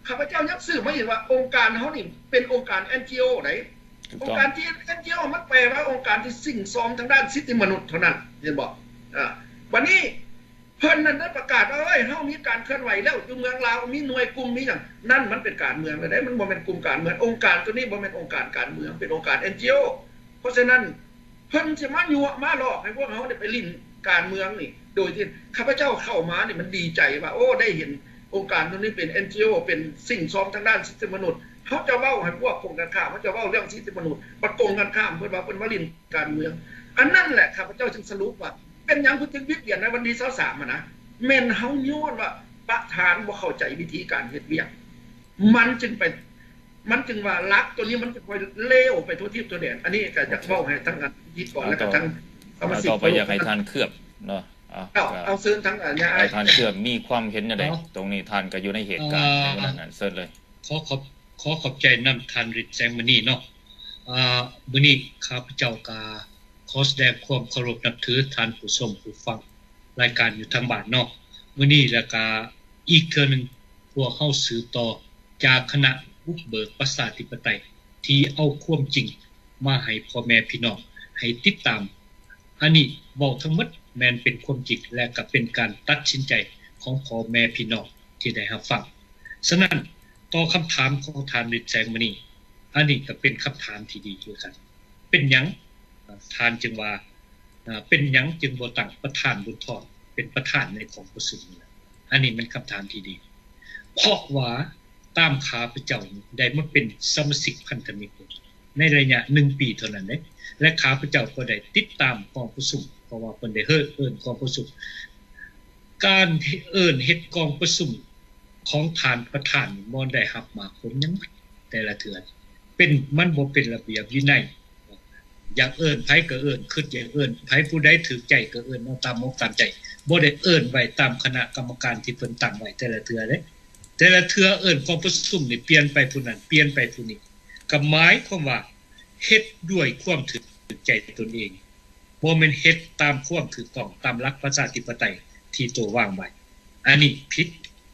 ข้าพเจ้ายักซื้อมาเห็นว่าองค์การเขานี่เป็นองค์การ NGO ไหนองค์การที่ NGO มันแปลว่าองค์การที่สิ่งซ้อมทางด้านสิทธิมนุษย์เท่านั้นเห็นบอกวันนี้เพิ่นนั้นได้ประกาศว่าเฮ้ยเฮามีการเคลื่อนไหวแล้วอยู่เมืองลาวมีหน่วยกลุ่มมีอย่างนั่นมันเป็นการเมืองเลยได้มันบ่แม่นกลุ่มการเมืององค์การตัวนี้บ่แม่นองค์การการเมืองเป็นองค์การ NGO เพราะฉะนั้นเพิ่นสิมายั่วมาหลอกให้พวกเฮาได้ไปลิ้นการเมืองนี่โดยที่ข้าพเจ้าเข้ามานี่มันดีใจว่าโอ้ได้เห็นองค์การตัวนี้เป็น NGO เป็นสิ่งซ้อมทางด้านสิทธิมนุษย์เขาจะเว้าให้พวกกงกันข้ามเขาจะเว้าเรื่องสิทธิมนุษย์ประกงกันข้ามเพิ่นว่าเพิ่นมาลิ้นการเมืองอันนั้นแหละข้าพเจ้าจึงสรุปว่าเป็นหยังเพิ่นจึงวิเวียนในวันที่23อ่ะนะแม่นเฮาย้อนว่าประธานบ่เข้าใจวิธีการเฮ็ดเวียกมันจึงว่าลักตัวนี้มันจะค่อยเลวไปทั่วทิศทั่วแดนอันนี้ก็จะเว้าให้ทั้งงานยิดก่อนแล้วก็ทั้งสมาชิกต่อไปอยากให้ท่านเคลือบเนาะเอาเชิญทั้งอันนี้ให้ท่านเคลือบมีความเห็นจังได๋ตรงนี้ท่านก็อยู่ในเหตุการณ์ในวันนั้นเชิญเลยขอขอบใจนำท่านฤทธิ์แสงมณีเนาะมื้อนี้ข้าพเจ้าก็ขอแสดงความเคารพนับถือท่านผู้ชมผู้ฟังรายการอยู่ทางบ้านเนาะมื้อนี้แล้วก็อีกเทื่อนึงพวกเฮาสืบต่อจากคณะบุกเบิกประชาธิปไตยที่เอาความจริงมาให้พ่อแม่พี่น้องให้ติดตามอันนี้เว้าทั้งหมดแม่นเป็นความจริงและก็เป็นการตัดสินใจของพ่อแม่พี่น้องที่ได้รับฟังฉะนั้นต่อคำถามของท่านฤทธิ์แสงมณีอันนี้ก็เป็นคำถามที่ดีอยู่กันเป็นหยังท่านจึงว่าเป็นหยังจึงบ่ตั้งประธานบุญทอดเป็นประธานในกองประชุมอันนี้มันคำถามที่ดีเพราะว่าตามข้าพเจ้าได้มาเป็นสมาชิกพันธมิตรในระยะ1ปีเท่านั้นเด้และข้าพเจ้าก็ได้ติดตามกองประชุมเพราะว่าเพิ่นได้เอิ้นกองประชุมการเอิ้นเฮ็ดกองประชุมของท่านประธานบ่ได้รับมาผลหยังแต่ละเทื่อเป็นมันบ่เป็นระเบียบวินัยอยากเอิ้นไผก็เอิ้นคิดอยากเอิ้นไผผู้ใดถูกใจก็เอิ้นเอาตามอกตามใจบ่ได้เอิ้นไว้ตามคณะกรรมการที่เพิ่นตั้งไว้แต่ละเทื่อเด้แต่ละเทื่อเอิ้นกองประชุมนี่เปลี่ยนไปผู้นั้นเปลี่ยนไปผู้นี้ก็หมายความว่าเฮ็ดด้วยความถูกใจตนเองบ่แม่นเฮ็ดตามความถูกต้องตามหลักประชาธิปไตยที่ตัววางไว้อันนี้ผิด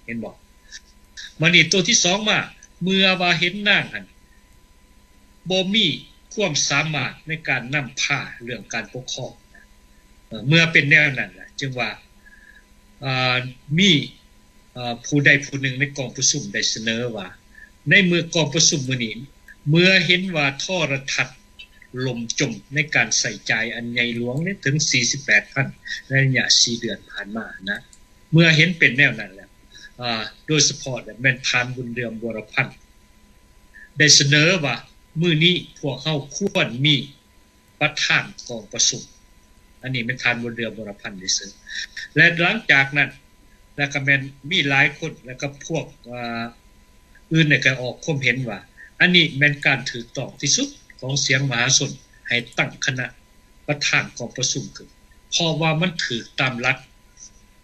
เห็นบ่มื้อนี้ตัวที่2มาเมื่อว่าเห็นนางหั่นบ่มีความสามารถในการนำพาเรื่องการปกครองเมื่อเป็นแนวนั้นล่ะจึงว่ามีผู้ใดผู้หนึ่งในกองประชุมได้เสนอว่าในเมื่อกองประชุมมื้อนี้เมื่อเห็นว่าโทรทัศน์ล่มจมในการใส่ใจอันใหญ่หลวงนี่ถึง 48,000 ในระยะ4เดือนผ่านมานะเมื่อเห็นเป็นแนวนั้นแล้วโดยเฉพาะแม่นทานบุญเรืองวรพันธ์ได้เสนอว่ามื้อนี้พวกเฮาควรมีประธานกองประชุมอันนี้แม่นทานบุญเรืองวรพันธ์ได้เสนอและหลังจากนั้นแล้วก็แม่นมีหลายคนแล้วก็พวกอื่นเนี่ยก็ออกความเห็นว่าอันนี้แม่นการถูกต้องที่สุดของเสียงมหาชนให้ตั้งคณะประธานกองประชุมขึ้นเพราะว่ามันถูกตามหลัก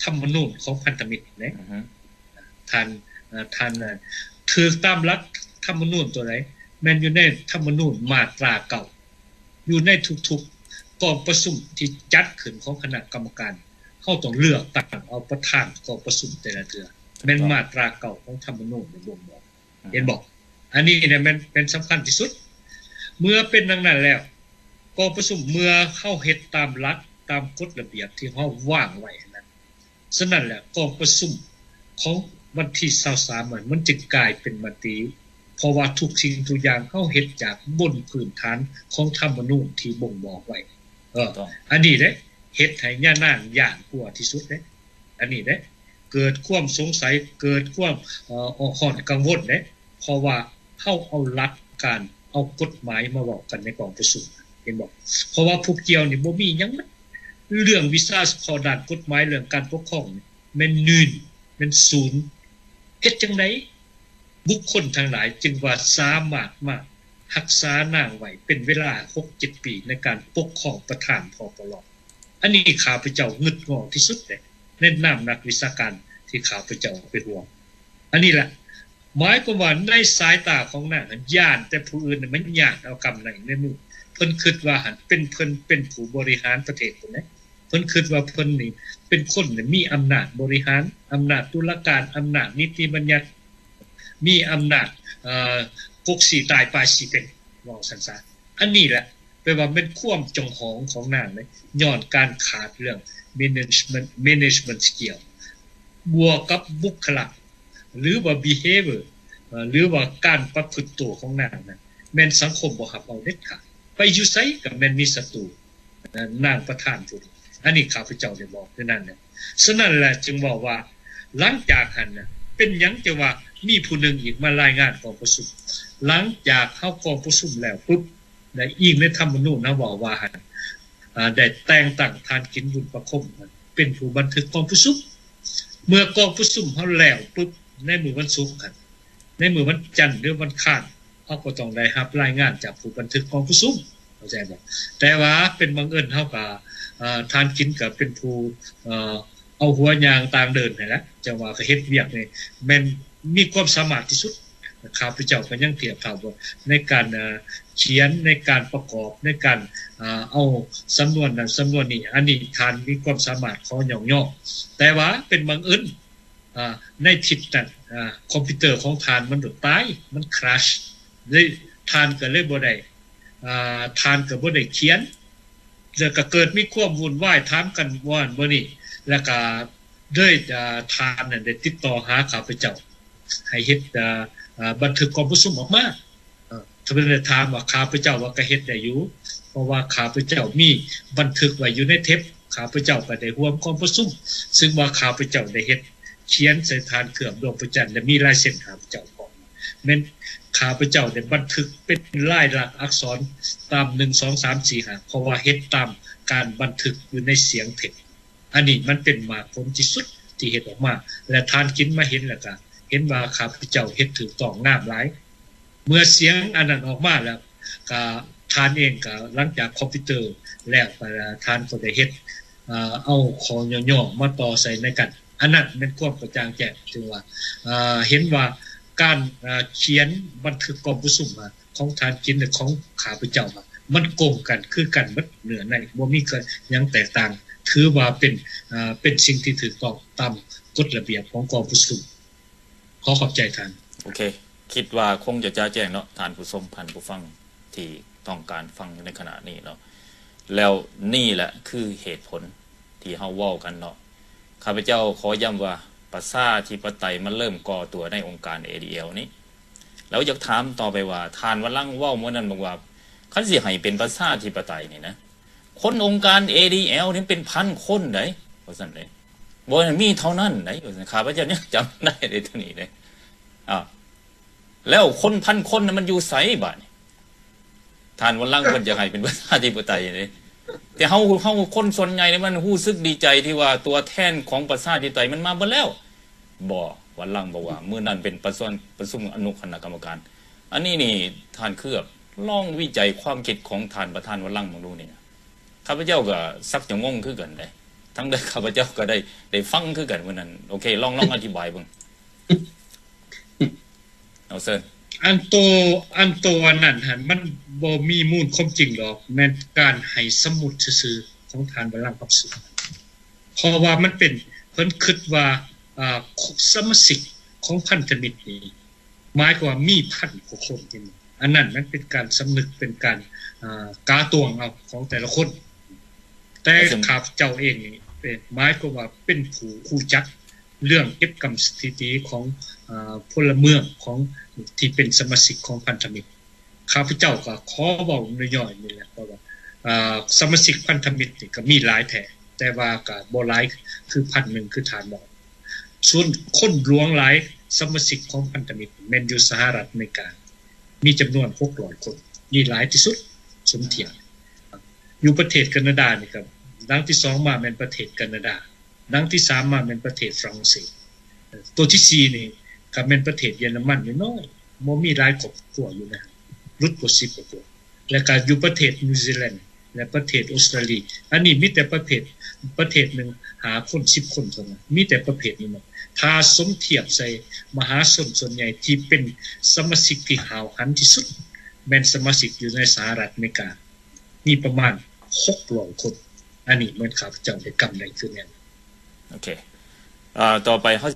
ธรรมนูญของพันธมิตรนะท่านถูกตามหลักธรรมนูญตัวไหนแม่นอยู่ในธรรมนูญมาตราเก่าอยู่ในทุกๆกองประชุมที่จัดขึ้นของคณะกรรมการเฮาต้องเลือกตั้งเอาประธานกองประชุมแต่ละเทื่อแม่นมาตราเก่าของธรรมนูญในบ่งบอกเห็นบ่อันนี้เนี่ยมันเป็นสำคัญที่สุดเมื่อเป็นดังนั้นแล้วกองประชุมเมื่อเข้าเฮ็ดตามหลักตามกฎระเบียบที่เฮาวางไว้นั้นฉะนั้นแหละกองประชุมของวันที่23มันจึงกลายเป็นมติเพราะว่าทุกสิ่งทุกอย่างเฮาเฮ็ดจากบนพื้นฐานของธรรมนูญที่บ่งบอกไว้อันนี้เด้เฮ็ดให้ย่านางย่านกลัวที่สุดเด้อันนี้เด้เกิดความสงสัยเกิดความข้อกังวลเด้เพราะว่าเฮาเอาหลักการเอากฎหมายมาเว้ากันในกองประชุมเห็นบ่เพราะว่าผู้เกี่ยวนี่บ่มีหยังเรื่องวิชาเฉพาะด้านกฎหมายเรื่องการปกครองแม่นนืนแม่นศูนย์เฮ็ดจังได๋บุคคลทั้งหลายจึงว่าสามารถมารักษานางไว้เป็นเวลา 6-7 ปีในการปกครองประธานพปลอันนี้ข้าพเจ้างึดงอที่สุดเลยในนามนักวิชาการที่ข้าพเจ้าเป็นห่วงอันนี้แหละหมายความว่าในสายตาของนางย่านแต่ผู้อื่นมันย่านเอากำไรในมือเพิ่นคิดว่าหันเป็นเพิ่นเป็นผู้บริหารประเทศพุ่นนะเพิ่นคิดว่าเพิ่นนี่เป็นคนมีอำนาจบริหารอำนาจตุลาการอำนาจนิติบัญญัติ มีอำนาจกกสีตายปลายสีเป็นว่าซั่นๆอันนี้แหละแปลว่าเป็นความจงหองของนางเลยย้อนการขาดเรื่อง management skill บวกกับบุคลิกหรือว่า behavior หรือว่าการประพฤติตัวของนางนั้นแม่นสังคมบ่รับเอาเด็ดขาดไปอยู่ไสก็แม่นมีศัตรูนางประธานผู้นี้อันนี้ข้าพเจ้าได้บอกคือนั่นแหละฉะนั้นแหละจึงบอกว่าหลังจากนั้นน่ะเป็นหยังจะว่ามีผู้นึงอีกมารายงานกองประชุมหลังจากเข้ากองประชุมแล้วปุ๊บได้อีกในธรรมนูญนะบอกว่าได้แต่งตั้งท่านกินบุญประคมเป็นผู้บันทึกกองประชุมเมื่อกองประชุมเฮาแล้วปุ๊บในมื้อวันศุกร์กันในมื้อวันจันทร์หรือวันอังคารเฮาก็ต้องได้รับรายงานจากผู้บันทึกกองประชุมเข้าใจบ่แต่ว่าเป็นบังเอิญเฮาก็ท่านกินก็เป็นผู้เอาหัวยางต่างเดินนั่นแหละจังว่าก็เฮ็ดเวียกนี่แม่นมีความสามารถที่สุดข้าพเจ้าก็ยังเทียบเท่าบ่ในการเขียนในการประกอบในการเอาสำนวนนั้นสำนวนนี้อันนี้ท่านมีความสามารถของย่อๆแต่ว่าเป็นบังเอิญในทิศนั้นคอมพิวเตอร์ของท่านมันหลุดตายมันคราชเลยท่านก็เลยบ่ได้ท่านก็บ่ได้เขียนแล้วก็เกิดมีความวุ่นวายถามกันว่าบ่นี่แล้วก็ด้วยทานนั่นได้ติดต่อหาข้าพเจ้าให้เฮ็ดบันทึกกองประชุมออกมาถ้าเป็นถามว่าข้าพเจ้าว่าก็เฮ็ดได้อยู่เพราะว่าข้าพเจ้ามีบันทึกไว้อยู่ในเทปข้าพเจ้าก็ได้ร่วมกองประชุมซึ่งว่าข้าพเจ้าได้เฮ็ดเขียนใส่ฐานเครื่องดวงพระจันทร์และมีลายเส้นข้าพเจ้าพร้อมแม่นข้าพเจ้าได้บันทึกเป็นลายลักษณ์อักษรตาม1 2 3 4 5เพราะว่าเฮ็ดตามการบันทึกอยู่ในเสียงเทปอันนี้มันเป็นมากผลที่สุดที่เฮ็ดออกมาและทานกินมาเห็นแล้วก็เห็นว่าข้าพเจ้าเฮ็ดถูกต้องงามหลายเมื่อเสียงอันนั้นออกมาแล้วก็ทานเองก็หลังจากคอมพิวเตอร์แล้วก็ทานก็ได้เฮ็ดเอาของย่อๆมาต่อใส่ในกันอันนั้นเป็นความกระจ่างแจ้งถึงว่าเห็นว่าการเขียนบันทึกกองประชุมของทานกินและของข้าพเจ้ามันกลมกันคือกันหมดเหนือในบ่มีหยังแตกต่างถือว่าเป็นสิ่งที่ถูกต้องตามกฎระเบียบของกองประชุมขอขอบใจท่านโอเคคิดว่าคงจะแจ้งเนาะท่านผู้ชมท่านผู้ฟังที่ต้องการฟังในขณะนี้เนาะแล้วนี่แหละคือเหตุผลที่เฮาเว้ากันเนาะข้าพเจ้าขอย้ำว่าประชาธิปไตยมันเริ่มก่อตัวในองค์การ ADL นี้แล้วอยากถามต่อไปว่าท่านวลังเว้าเมื่อนั้นบอกว่าคันสิให้เป็นประชาธิปไตยนี่นะคนองค์การ ADL นี่เป็นพันคนไดว่าซั่นเด้บ่มีเท่านั้นไดว่าซั่นข้าพเจ้าเนี่ยจำได้ในตัวนี้เด้แล้วคนพันคนน่ะมันอยู่ไสบัดนี้ท่านวลังเพิ่นจะให้เป็นประชาธิปไตยนี่แต่เฮาคนส่วนใหญ่นี่มันรู้สึกดีใจที่ว่าตัวแทนของประชาธิปไตยมันมาเบิดแล้วบ่วลังบอกว่ามื้อนั้นเป็นประชุมอนุคณะกรรมการอันนี้นี่ท่านเคลือบลองวิจัยความคิดของท่านประธานวลังมาดูนี่ข้าพเจ้าก็สักจะงงคือกันได้ทั้งได้ข้าพเจ้าก็ได้ฟังคือกันมื้อนั้นโอเคลองอธิบายเบิ่งเอาเซิอันโตอันนั้นหั่นมันบ่มีมูลความจริงดอกแม่นการให้สมุดซื่อๆของท่านวลังกับสุเพราะว่ามันเป็นเพิ่นคิดว่าสมาชิกของพันธมิตรนี่หมายความว่ามีพันกว่าคนนี่อันนั้นมันเป็นการสำนึกเป็นการกาตวงเอาของแต่ละคนแต่ข้าพเจ้าเองนี่เป็นหมายความว่าเป็นผู้รู้จักเรื่องเก็บกรรมสถิติของพลเมืองของที่เป็นสมาชิกของพันธมิตรข้าพเจ้าก็ขอเว้าย่อยๆนี่แหละเพราะว่าสมาชิกพันธมิตรนี่ก็มีหลายแท้แต่ว่าก็บ่หลายคือ1,000คือฐานบอกส่วนคนหลวงหลายสมาชิกของพันธมิตรแม่นอยู่สหรัฐอเมริกามีจำนวน600คนนี่หลายที่สุดสมเทียบอยู่ประเทศแคนาดานี่ครับดังที่2มาแม่นประเทศแคนาดาดังที่3มาแม่นประเทศฝรั่งเศสตัวที่4นี่ก็แม่นประเทศเยอรมันน้อยๆบ่มีหลายครอบครัวอยู่นะรุดกว่า10กว่าแล้วก็อยู่ประเทศนิวซีแลนด์และประเทศออสเตรเลียอันนี้มีแต่ประเทศนึงหาคน10คนเท่านั้นมีแต่ประเภทนี้หมดถ้าสมเทียบใส่มหาชนส่วนใหญ่ที่เป็นสมาชิกที่หาวหันที่สุดแม่นสมาชิกอยู่ในสหรัฐอเมริกามีประมาณ600คนอันนี้เหมือนข้าพเจ้าได้กำได้คือแน่โอเคต่อไปเฮา